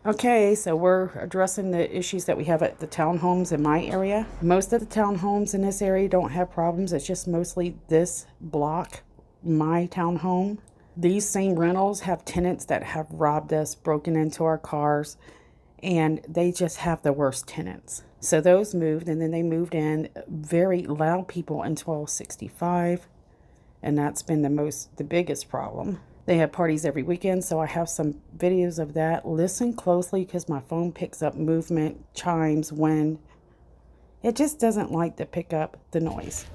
Okay, so we're addressing the issues that we have at the townhomes in my area. Most of the townhomes in this area don't have problems. It's just mostly this block, my townhome. These same rentals have tenants that have robbed us, broken into our cars, and they just have the worst tenants. So those moved, and then they moved in very loud people in 1265, and that's been the biggest problem. They have parties every weekend, so I have some videos of that. Listen closely because my phone picks up movement, chimes, wind. It just doesn't like to pick up the noise.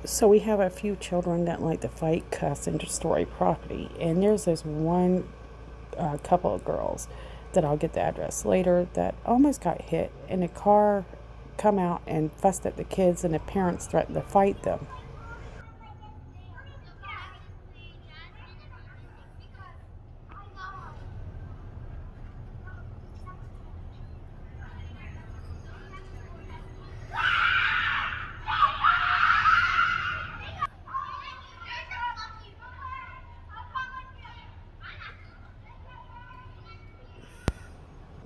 So we have a few children that like to fight, cuss, and destroy property. And there's this one couple of girls that I'll get the address later that almost got hit, and the car come out and fussed at the kids, and the parents threatened to fight them.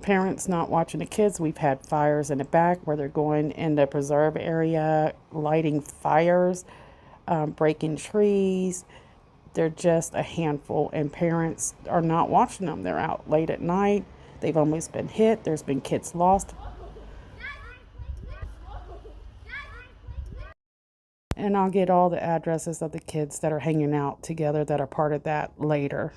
Parents not watching the kids. We've had fires in the back where they're going in the preserve area, lighting fires, breaking trees. They're just a handful, and parents are not watching them. They're out late at night. They've almost been hit. There's been kids lost. And I'll get all the addresses of the kids that are hanging out together that are part of that later.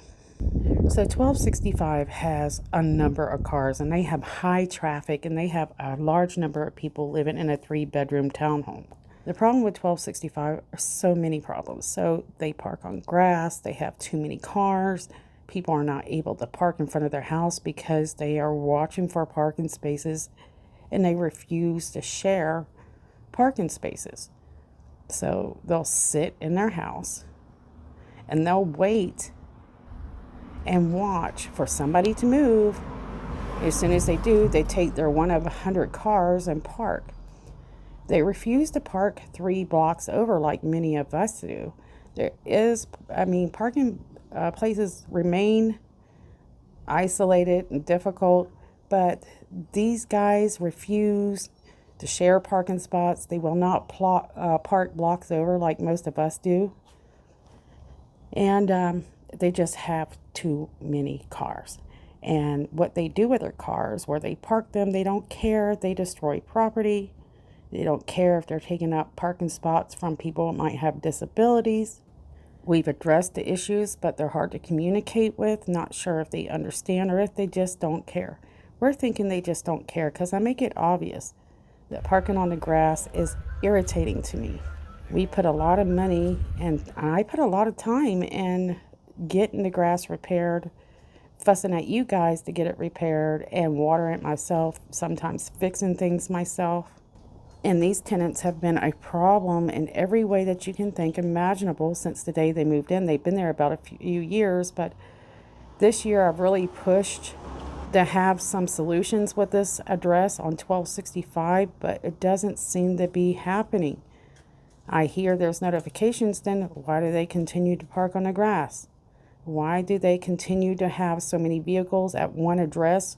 So 1265 has a number of cars, and they have high traffic, and they have a large number of people living in a 3-bedroom townhome. The problem with 1265 are so many problems. So they park on grass, they have too many cars, people are not able to park in front of their house because they are watching for parking spaces, and they refuse to share parking spaces. So they'll sit in their house and they'll wait and watch for somebody to move. As soon as they do, they take their one of 100 cars and park. They refuse to park 3 blocks over like many of us do. Parking places remain isolated and difficult, but these guys refuse to share parking spots. They will not park blocks over like most of us do. And they just have too many cars. And what they do with their cars, where they park them, they don't care. They destroy property. They don't care if they're taking up parking spots from people that might have disabilities. We've addressed the issues, but they're hard to communicate with. Not sure if they understand or if they just don't care. We're thinking they just don't care because I make it obvious that parking on the grass is irritating to me. We put a lot of money, and I put a lot of time in getting the grass repaired, fussing at you guys to get it repaired, and watering it myself, sometimes fixing things myself. And these tenants have been a problem in every way that you can think imaginable since the day they moved in. They've been there about a few years, but this year I've really pushed to have some solutions with this address on 1265, but it doesn't seem to be happening. I hear there's notifications, then why do they continue to park on the grass? Why do they continue to have so many vehicles at one address?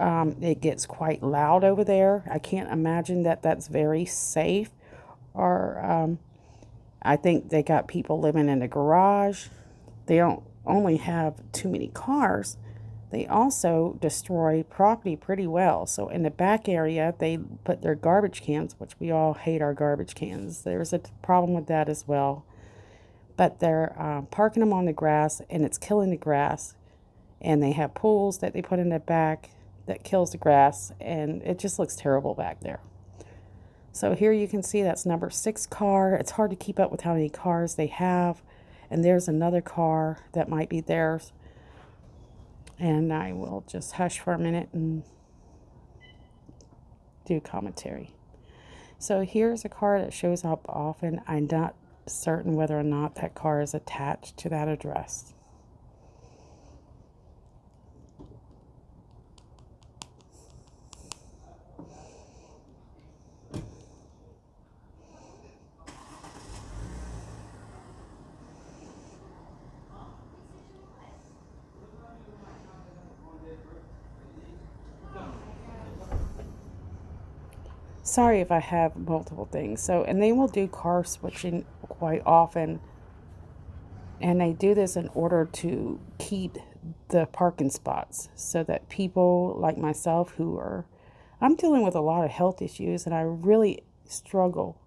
It gets quite loud over there. I can't imagine that that's very safe. Or I think they got people living in the garage. They don't only have too many cars, They also destroy property pretty well. So in the back area, they put their garbage cans, which we all hate our garbage cans. There's a problem with that as well. But they're parking them on the grass, and it's killing the grass. And they have pools that they put in the back that kills the grass, and it just looks terrible back there. So here you can see that's number 6 car. It's hard to keep up with how many cars they have. And there's another car that might be theirs. And I will just hush for a minute and do commentary. So here's a car that shows up often. I'm not certain whether or not that car is attached to that address. Sorry if I have multiple things. So, and they will do car switching quite often. And they do this in order to keep the parking spots so that people like myself I'm dealing with a lot of health issues, and I really struggle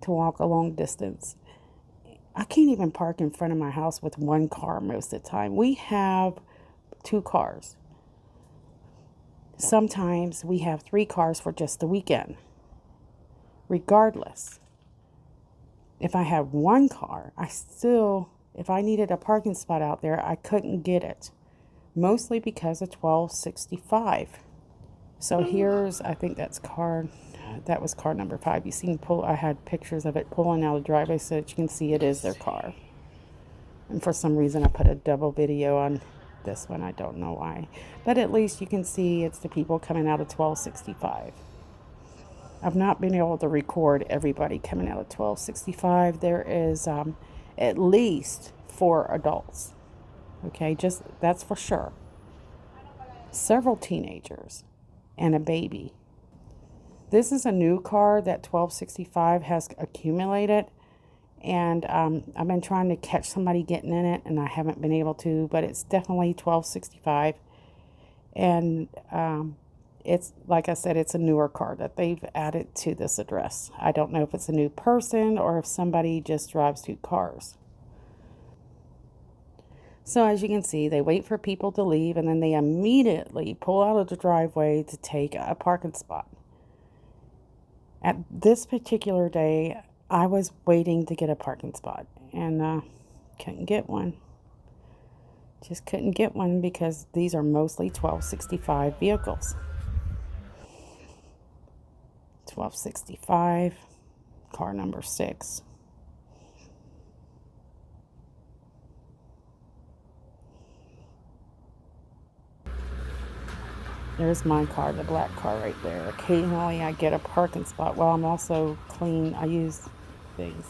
to walk a long distance. I can't even park in front of my house with one car most of the time. We have 2 cars. Sometimes we have 3 cars for just the weekend. Regardless, if I have 1 car, if I needed a parking spot out there, I couldn't get it. Mostly because of 1265. So I think that was car number 5. You see I had pictures of it pulling out of the driveway so that you can see it is their car. And for some reason I put a double video on this one. I don't know why. But at least you can see it's the people coming out of 1265. I've not been able to record everybody coming out of 1265. There is at least 4 adults. Okay, that's for sure. Several teenagers and a baby. This is a new car that 1265 has accumulated. And I've been trying to catch somebody getting in it, and I haven't been able to, but it's definitely 1265. And it's, like I said, it's a newer car that they've added to this address. I don't know if it's a new person or if somebody just drives 2 cars. So as you can see, they wait for people to leave, and then they immediately pull out of the driveway to take a parking spot. At this particular day, I was waiting to get a parking spot, and couldn't get one. Just couldn't get one because these are mostly 1265 vehicles. 1265, car number 6. There's my car, the black car right there. Occasionally I get a parking spot. Well, I'm also clean. I use things,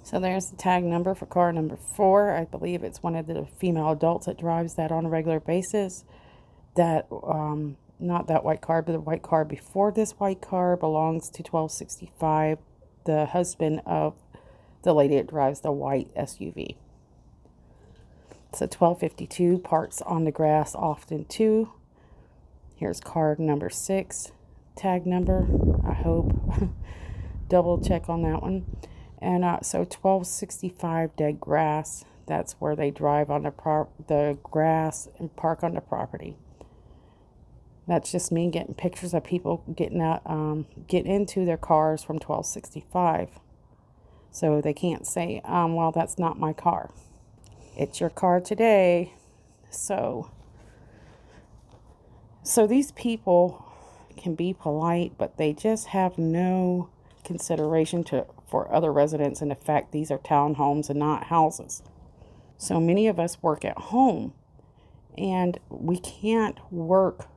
So there's the tag number for car number 4. I believe it's one of the female adults that drives that on a regular basis. That, not that white car, but the white car before this white car belongs to 1265, the husband of the lady that drives the white SUV. So 1252 parks on the grass often too. Here's car number 6, tag number, I hope. Double check on that one. And so 1265 dead grass, that's where they drive on the grass and park on the property. That's just me getting pictures of people getting into their cars from 1265. So they can't say, well, that's not my car. It's your car today. So these people can be polite, but they just have no consideration for other residents, and the fact these are townhomes and not houses. So many of us work at home, and we can't work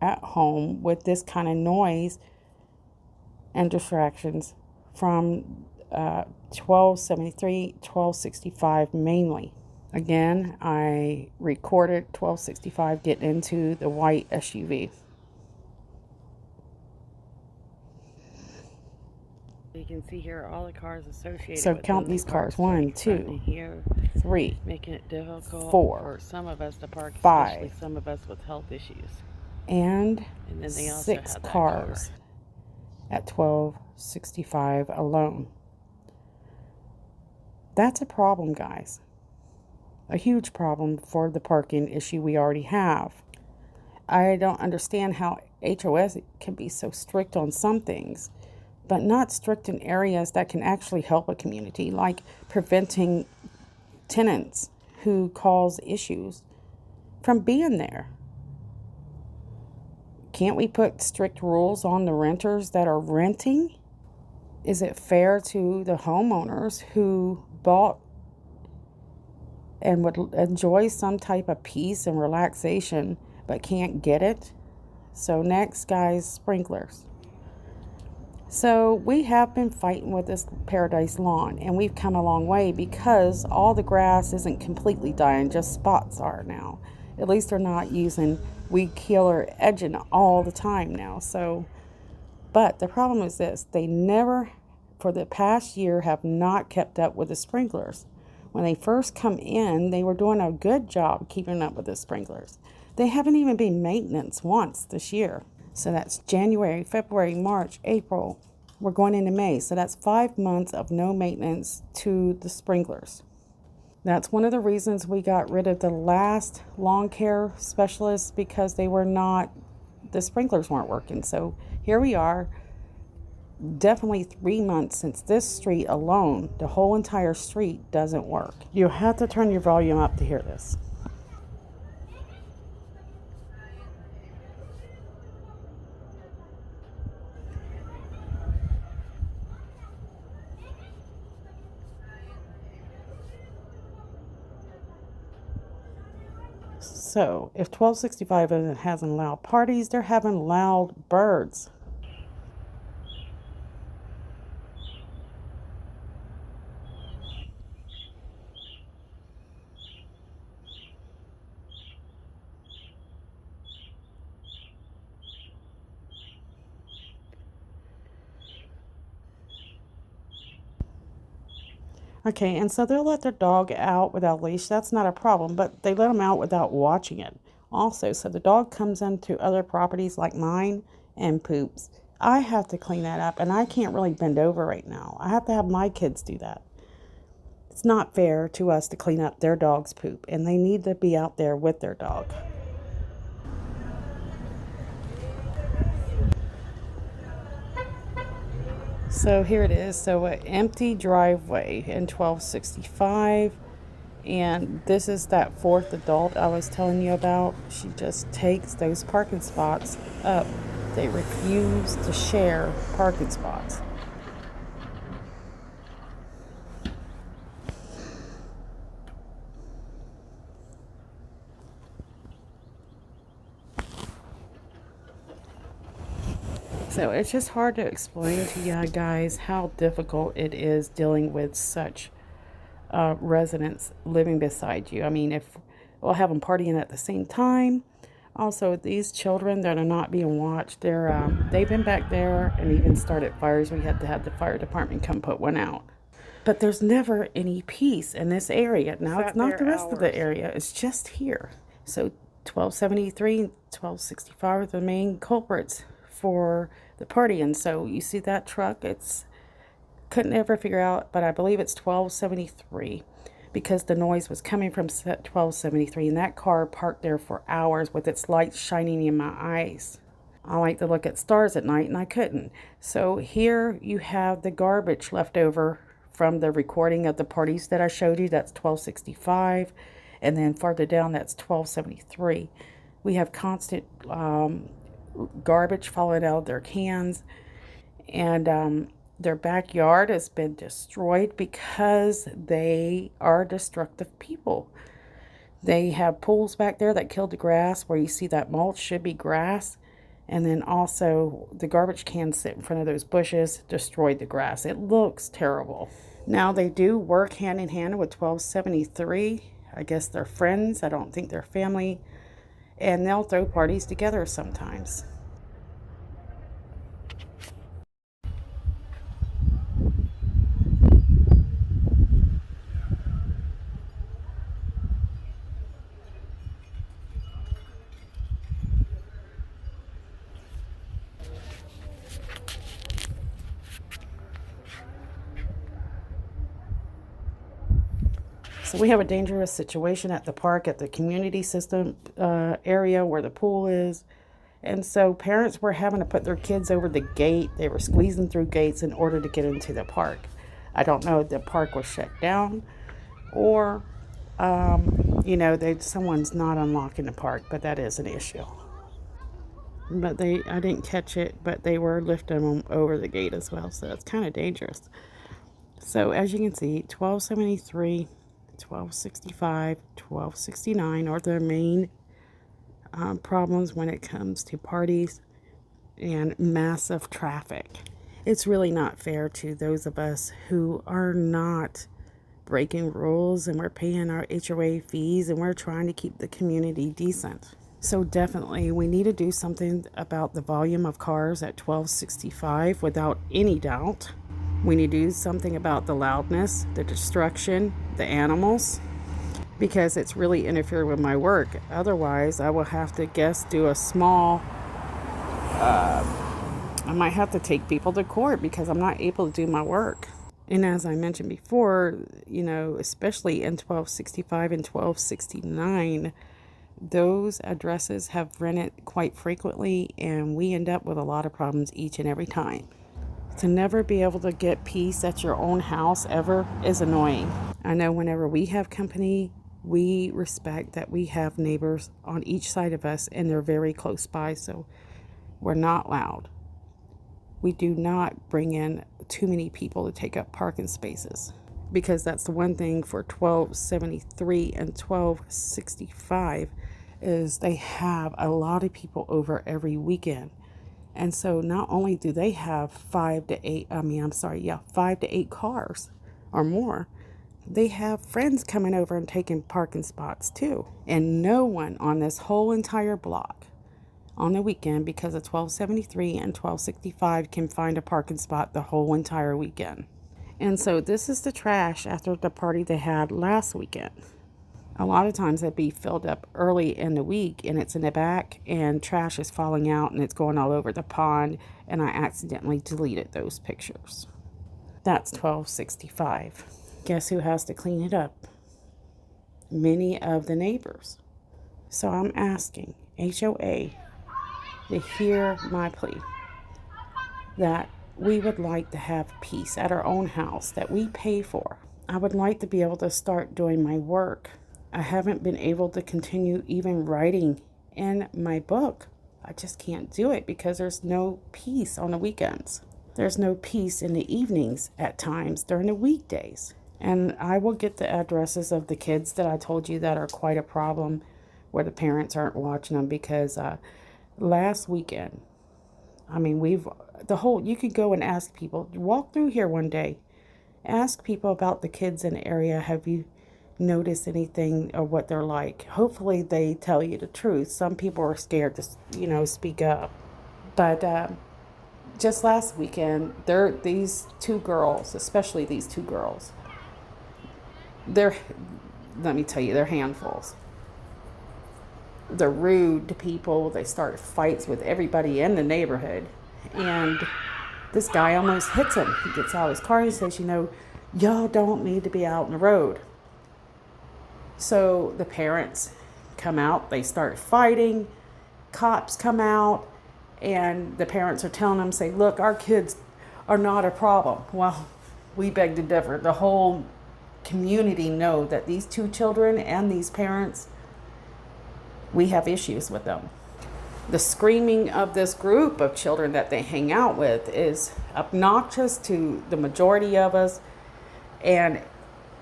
at home with this kind of noise and distractions from 1273, 1265 mainly. Again, I recorded 1265 getting into the white SUV. You can see here all the cars associated So with count Lindsay these Park cars. 1, starting 2, here, 3, making it difficult 4, for some of us to park, 5, especially some of us with health issues. and And then they also 6 have that cars at $12.65 alone. That's a problem, guys. A huge problem for the parking issue we already have. I don't understand how HOS can be so strict on some things, but not strict in areas that can actually help a community, like preventing tenants who cause issues from being there. Can't we put strict rules on the renters that are renting? Is it fair to the homeowners who bought and would enjoy some type of peace and relaxation but can't get it? So next, guys, sprinklers. So we have been fighting with this Paradise Lawn, and we've come a long way because all the grass isn't completely dying, just spots are now. At least they're not using weed killer edging all the time now. So, but the problem is this: they never, for the past year, have not kept up with the sprinklers. When they first come in, they were doing a good job keeping up with the sprinklers. They haven't even been maintenance once this year. So that's January, February, March, April. We're going into May. So that's 5 months of no maintenance to the sprinklers. That's one of the reasons we got rid of the last lawn care specialists, because the sprinklers weren't working. So here we are, definitely 3 months since this street alone, the whole entire street doesn't work. You have to turn your volume up to hear this. So if 1265 hasn't allowed parties, they're having loud birds. Okay, and so they'll let their dog out without leash. That's not a problem, but they let them out without watching it. Also, so the dog comes into other properties like mine and poops. I have to clean that up, and I can't really bend over right now. I have to have my kids do that. It's not fair to us to clean up their dog's poop, and they need to be out there with their dog. So here it is. So an empty driveway in 1265. And this is that fourth adult I was telling you about. She just takes those parking spots up. They refuse to share parking spots. So it's just hard to explain to you guys how difficult it is dealing with such residents living beside you. I mean, if we'll have them partying at the same time. Also, these children that are not being watched, they've been back there and even started fires. We had to have the fire department come put one out. But there's never any peace in this area. Now, it's not the rest of the area. It's just here. So 1273 and 1265 are the main culprits for the party. And so you see that truck, couldn't ever figure out, but I believe it's 1273 because the noise was coming from 1273, and that car parked there for hours with its lights shining in my eyes. I like to look at stars at night, and I couldn't. So here you have the garbage left over from the recording of the parties that I showed you. That's 1265, and then farther down, that's 1273. We have constant garbage falling out of their cans, and their backyard has been destroyed because they are destructive people. They have pools back there that killed the grass. Where you see that mulch should be grass. And then also the garbage cans sit in front of those bushes, destroyed the grass. It looks terrible. Now they do work hand in hand with 1273. I guess they're friends. I don't think they're family. And they'll throw parties together sometimes. So we have a dangerous situation at the park, at the community system area where the pool is. And so parents were having to put their kids over the gate. They were squeezing through gates in order to get into the park. I don't know if the park was shut down or, someone's not unlocking the park, but that is an issue. But I didn't catch it, but they were lifting them over the gate as well. So it's kind of dangerous. So as you can see, 1273, 1265, 1269 are the main problems when it comes to parties and massive traffic. It's really not fair to those of us who are not breaking rules and we're paying our HOA fees and we're trying to keep the community decent. So definitely we need to do something about the volume of cars at 1265 without any doubt. We need to do something about the loudness, the destruction, the animals, because it's really interfering with my work. Otherwise, I will have to do a small, I might have to take people to court because I'm not able to do my work. And as I mentioned before, especially in 1265 and 1269, those addresses have rented quite frequently, and we end up with a lot of problems each and every time. To never be able to get peace at your own house ever is annoying. I know whenever we have company, we respect that we have neighbors on each side of us and they're very close by, so we're not loud. We do not bring in too many people to take up parking spaces, because that's the one thing for 1273 and 1265 is they have a lot of people over every weekend. And so not only do they have 5 to 8 cars or more, they have friends coming over and taking parking spots too. And no one on this whole entire block on the weekend, because of 1273 and 1265, can find a parking spot the whole entire weekend. And so this is the trash after the party they had last weekend. A lot of times it'd be filled up early in the week and it's in the back and trash is falling out and it's going all over the pond, and I accidentally deleted those pictures. That's 1265. Guess who has to clean it up? Many of the neighbors. So I'm asking HOA to hear my plea that we would like to have peace at our own house that we pay for. I would like to be able to start doing my work. I haven't been able to continue even writing in my book. I just can't do it because there's no peace on the weekends. There's no peace in the evenings at times during the weekdays. And I will get the addresses of the kids that I told you that are quite a problem, where the parents aren't watching them, because last weekend, you could go and ask people, walk through here one day, ask people about the kids in the area. Have you noticed anything or what they're like? Hopefully they tell you the truth. Some people are scared to, speak up. But just last weekend, these two girls, especially these two girls, let me tell you, they're handfuls. They're rude to people. They start fights with everybody in the neighborhood. And this guy almost hits him. He gets out of his car and says, y'all don't need to be out on the road. So the parents come out. They start fighting. Cops come out. And the parents are telling them, say, look, our kids are not a problem. Well, we beg to differ. The whole community know that these two children and these parents, we have issues with them. The screaming of this group of children that they hang out with is obnoxious to the majority of us, and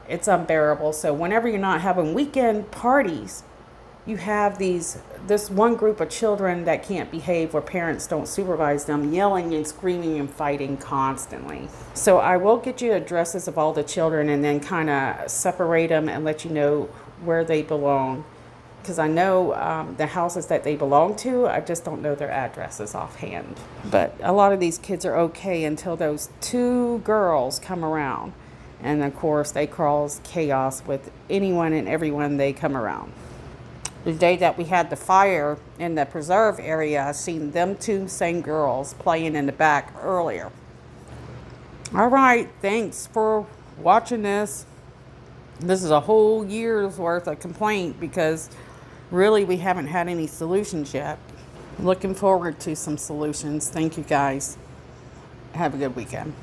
it's unbearable. So whenever you're not having weekend parties, you have this one group of children that can't behave, where parents don't supervise them, yelling and screaming and fighting constantly. So I will get you addresses of all the children and then kind of separate them and let you know where they belong. Because I know the houses that they belong to, I just don't know their addresses offhand. But a lot of these kids are okay until those two girls come around. And of course, they cause chaos with anyone and everyone they come around. The day that we had the fire in the preserve area, I seen them two same girls playing in the back earlier. All right, thanks for watching this. This is a whole year's worth of complaint because really we haven't had any solutions yet. Looking forward to some solutions. Thank you guys. Have a good weekend.